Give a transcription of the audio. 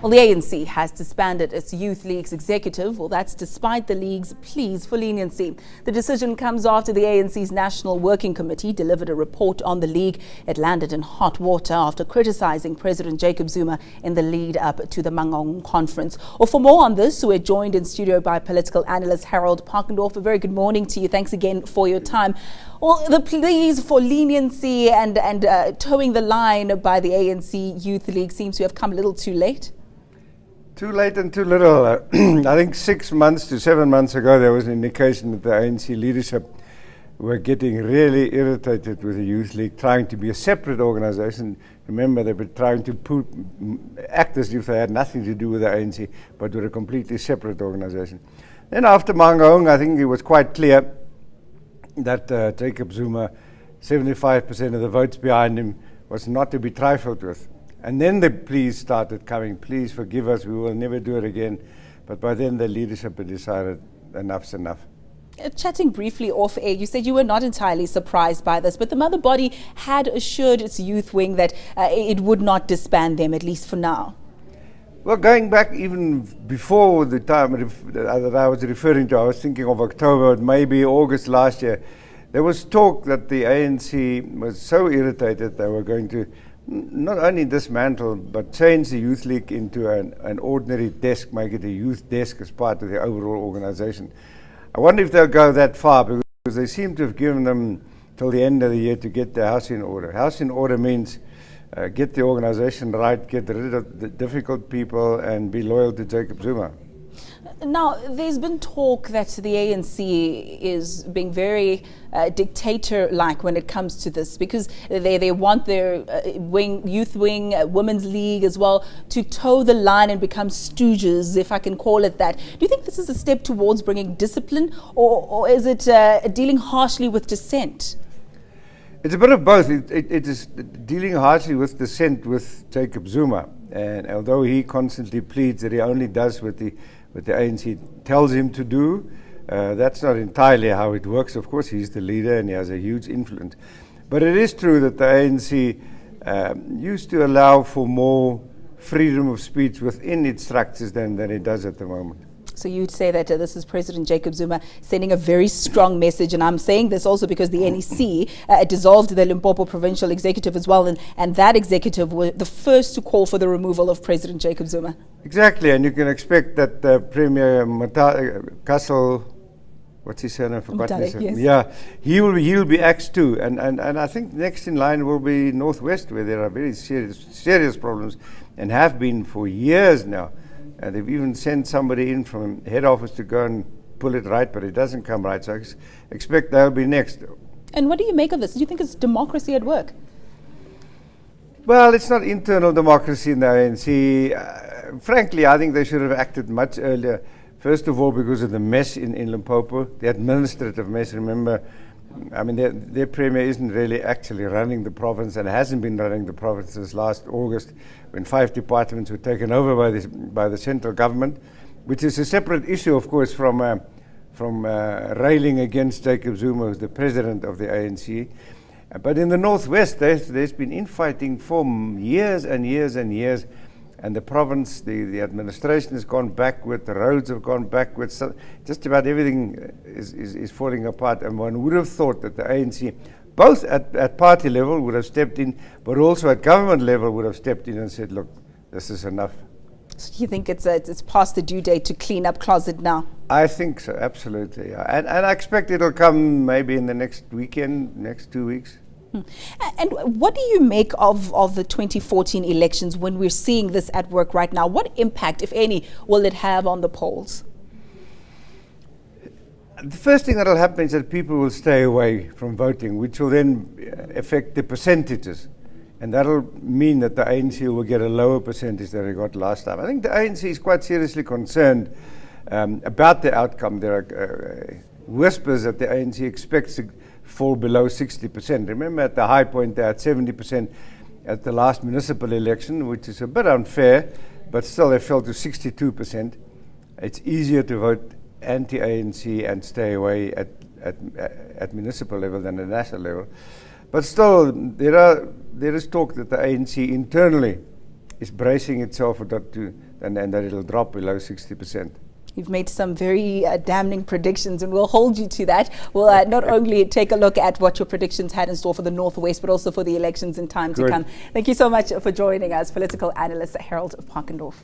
Well, the ANC has disbanded its Youth League's executive. Well, that's despite the league's pleas for leniency. The decision comes after the ANC's National Working Committee delivered a report on the league. It landed in hot water after criticizing President Jacob Zuma in the lead up to the Mangaung conference. Well, for more on this, we're joined in studio by political analyst Harald Pakendorf. A very good morning to you. Thanks again for your time. Well, the pleas for leniency and towing the line by the ANC Youth League seems to have come a little too late. Too late and too little. I think 6 months to 7 months ago, there was an indication that the ANC leadership were getting really irritated with the Youth League, trying to be a separate organization. Remember, they were trying to act as if they had nothing to do with the ANC, but were a completely separate organization. Then after Mangaung, I think it was quite clear that Jacob Zuma, 75% of the votes behind him, was not to be trifled with. And then the pleas started coming. Please forgive us, we will never do it again. But by then the leadership had decided enough's enough. Chatting briefly off air, you said you were not entirely surprised by this, but the mother body had assured its youth wing that it would not disband them, at least for now. Well, going back even before the time that I was referring to, I was thinking of October, maybe August last year, there was talk that the ANC was so irritated they were going to not only dismantle, but change the Youth League into an ordinary desk, make it a youth desk as part of the overall organization. I wonder if they'll go that far, because they seem to have given them till the end of the year to get their house in order. House in order means get the organization right, get rid of the difficult people, and be loyal to Jacob Zuma. Now, there's been talk that the ANC is being very dictator-like when it comes to this, because they want their youth wing, women's league as well, to toe the line and become stooges, if I can call it that. Do you think this is a step towards bringing discipline, or is it dealing harshly with dissent? It's a bit of both. It is dealing harshly with dissent with Jacob Zuma, and although he constantly pleads that he only does what the ANC tells him to do, that's not entirely how it works. Of course, he's the leader and he has a huge influence. But it is true that the ANC used to allow for more freedom of speech within its structures than it does at the moment. So you'd say that this is President Jacob Zuma sending a very strong message, and I'm saying this also because the NEC dissolved the Limpopo provincial executive as well, and that executive were the first to call for the removal of President Jacob Zuma. Exactly, and you can expect that Premier Castle, what's his surname? Yes. Yeah, he'll be axed too, and I think next in line will be Northwest, where there are very serious problems, and have been for years now. And they've even sent somebody in from head office to go and pull it right, but it doesn't come right. So I expect they'll be next. And what do you make of this? Do you think it's democracy at work? Well, it's not internal democracy in the ANC. Frankly, I think they should have acted much earlier. First of all, because of the mess in Limpopo, the administrative mess. Remember, I mean, their premier isn't really actually running the province, and hasn't been running the province since last August, when 5 departments were taken over by the central government, which is a separate issue, of course, from railing against Jacob Zuma, who's the president of the ANC. But in the Northwest, there's been infighting for years and years and years. And the province, the administration has gone backward, the roads have gone backward, so just about everything is falling apart. And one would have thought that the ANC, both at party level, would have stepped in, but also at government level would have stepped in and said, look, this is enough. So you think it's past the due date to clean up closet now? I think so, absolutely. Yeah. And I expect it'll come maybe in the next weekend, next 2 weeks. And what do you make of the 2014 elections when we're seeing this at work right now? What impact, if any, will it have on the polls? The first thing that will happen is that people will stay away from voting, which will then affect the percentages. And that will mean that the ANC will get a lower percentage than it got last time. I think the ANC is quite seriously concerned about the outcome. There are whispers that the ANC expects to fall below 60%. Remember, at the high point, they had 70% at the last municipal election, which is a bit unfair, but still they fell to 62%. It's easier to vote anti-ANC and stay away at municipal level than at national level. But still, there is talk that the ANC internally is bracing itself that and that it'll drop below 60%. You've made some very damning predictions, and we'll hold you to that. We'll not only take a look at what your predictions had in store for the Northwest, but also for the elections in time to come. Thank you so much for joining us, political analyst Harald Pakendorf.